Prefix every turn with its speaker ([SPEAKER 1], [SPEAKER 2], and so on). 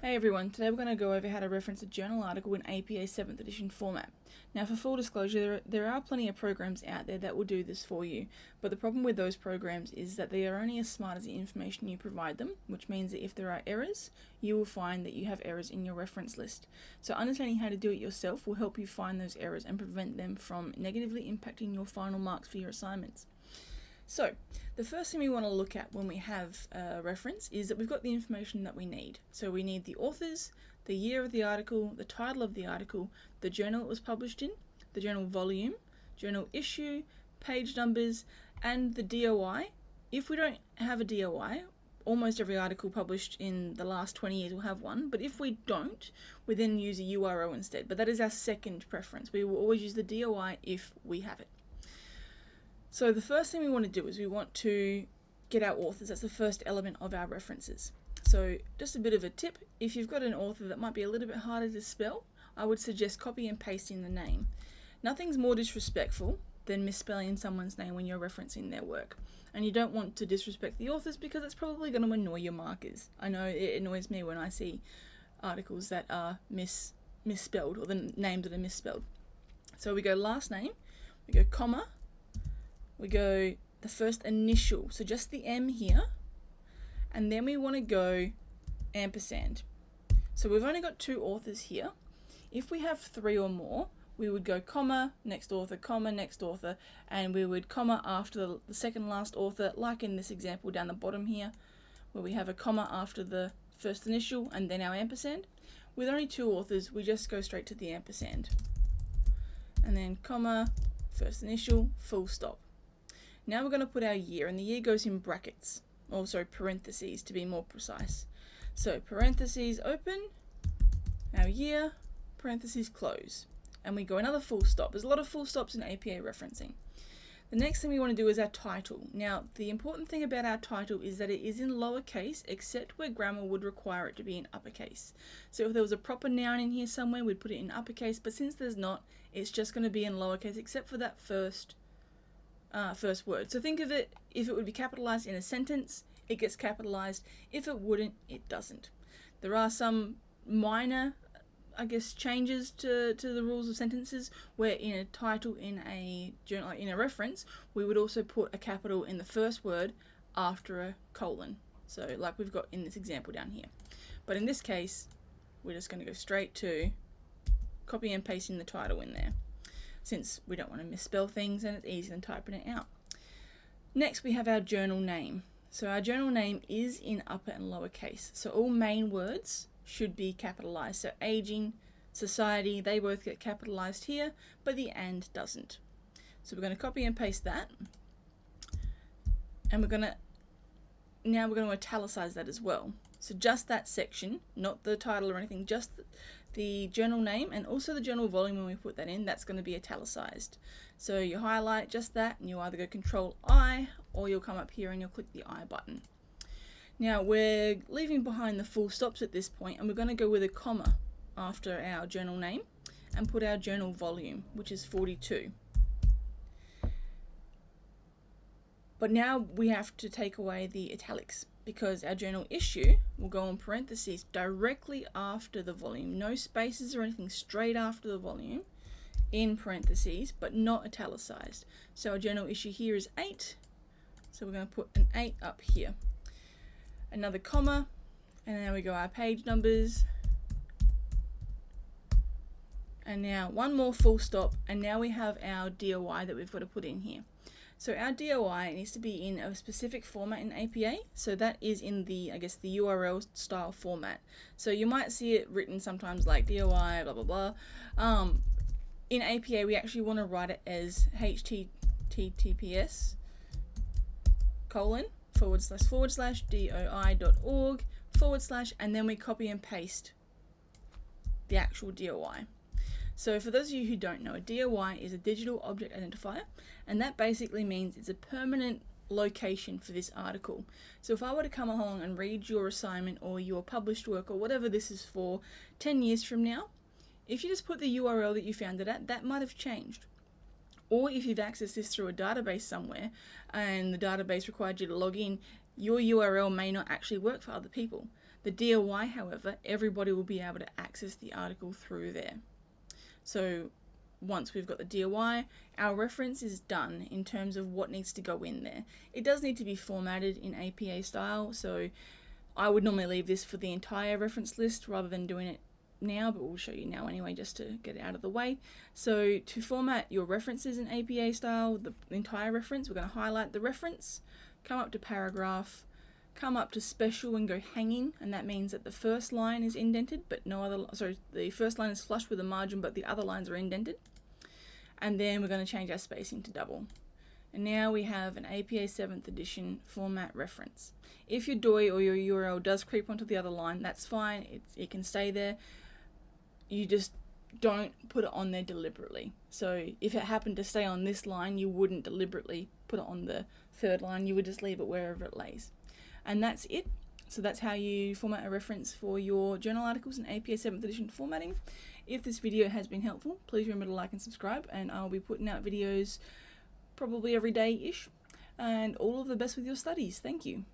[SPEAKER 1] Hey everyone, today we're going to go over how to reference a journal article in APA 7th edition format. Now for full disclosure, there are plenty of programs out there that will do this for you, but the problem with those programs is that they are only as smart as the information you provide them, which means that if there are errors, you will find that you have errors in your reference list. So understanding how to do it yourself will help you find those errors and prevent them from negatively impacting your final marks for your assignments. So, the first thing we want to look at when we have a reference is that we've got the information that we need. So we need the authors, the year of the article, the title of the article, the journal it was published in, the journal volume, journal issue, page numbers, and the DOI. If we don't have a DOI, almost every article published in the last 20 years will have one, but if we don't, we then use a URL instead. But that is our second preference. We will always use the DOI if we have it. So the first thing we want to do is we want to get our authors. That's the first element of our references. So just a bit of a tip, if you've got an author that might be a little bit harder to spell, I would suggest copy and pasting the name. Nothing's more disrespectful than misspelling someone's name when you're referencing their work. And you don't want to disrespect the authors because it's probably going to annoy your markers. I know it annoys me when I see articles that are misspelled, or the names that are misspelled. So we go last name, we go comma, we go the first initial, so just the M here, and then we want to go ampersand. So we've only got two authors here. If we have three or more, we would go comma, next author, and we would comma after the second last author, like in this example down the bottom here, where we have a comma after the first initial and then our ampersand. With only two authors, we just go straight to the ampersand. And then comma, first initial, full stop. Now we're going to put our year, and the year goes in brackets, or sorry, parentheses to be more precise. So parentheses open, our year, parentheses close, and we go another full stop. There's a lot of full stops in APA referencing. The next thing we want to do is our title. Now the important thing about our title is that it is in lowercase, except where grammar would require it to be in uppercase. So if there was a proper noun in here somewhere, we'd put it in uppercase, but since there's not, it's just going to be in lowercase except for that first word. So think of it, if it would be capitalized in a sentence, it gets capitalized. If it wouldn't, it doesn't. There are some minor, changes to the rules of sentences, where in a title in a journal, in a reference, we would also put a capital in the first word after a colon. So like we've got in this example down here. But in this case, we're just going to go straight to copy and pasting the title in there, since we don't want to misspell things and it's easier than typing it out. Next we have our journal name. So our journal name is in upper and lower case. So all main words should be capitalized. So aging, society, they both get capitalized here, but the and doesn't. So we're going to copy and paste that. And now we're going to italicize that as well. So just that section, not the title or anything, just the journal name and also the journal volume. When we put that in, that's going to be italicized. So you highlight just that and you either go Control I, or you'll come up here and you'll click the I button. Now we're leaving behind the full stops at this point, and we're going to go with a comma after our journal name and put our journal volume, which is 42. But now we have to take away the italics, because our journal issue will go in parentheses directly after the volume. No spaces or anything, straight after the volume in parentheses, but not italicized. So our journal issue here is 8. So we're going to put an 8 up here. Another comma, and then we go our page numbers. And now one more full stop, and now we have our DOI that we've got to put in here. So our DOI needs to be in a specific format in APA. So that is in the URL style format. So you might see it written sometimes like DOI, blah, blah, blah. In APA, we actually want to write it as https:// doi.org/ and then we copy and paste the actual DOI. So for those of you who don't know, a DOI is a digital object identifier, and that basically means it's a permanent location for this article. So if I were to come along and read your assignment or your published work or whatever this is for 10 years from now, if you just put the URL that you found it at, that might have changed. Or if you've accessed this through a database somewhere and the database required you to log in, your URL may not actually work for other people. The DOI, however, everybody will be able to access the article through there. So once we've got the DOI, our reference is done in terms of what needs to go in there. It does need to be formatted in APA style, so I would normally leave this for the entire reference list rather than doing it now, but we'll show you now anyway just to get it out of the way. So to format your references in APA style, the entire reference, we're going to highlight the reference, come up to paragraph, come up to special and go hanging, and that means that the first line is indented but no other, sorry, the first line is flush with a margin but the other lines are indented. And then we're going to change our spacing to double. And now we have an APA 7th edition format reference. If your DOI or your URL does creep onto the other line, that's fine, it can stay there. You just don't put it on there deliberately. So if it happened to stay on this line, you wouldn't deliberately put it on the third line, you would just leave it wherever it lays. And that's it. So that's how you format a reference for your journal articles in APA 7th edition formatting. If this video has been helpful, please remember to like and subscribe, and I'll be putting out videos probably every day-ish. And all of the best with your studies. Thank you.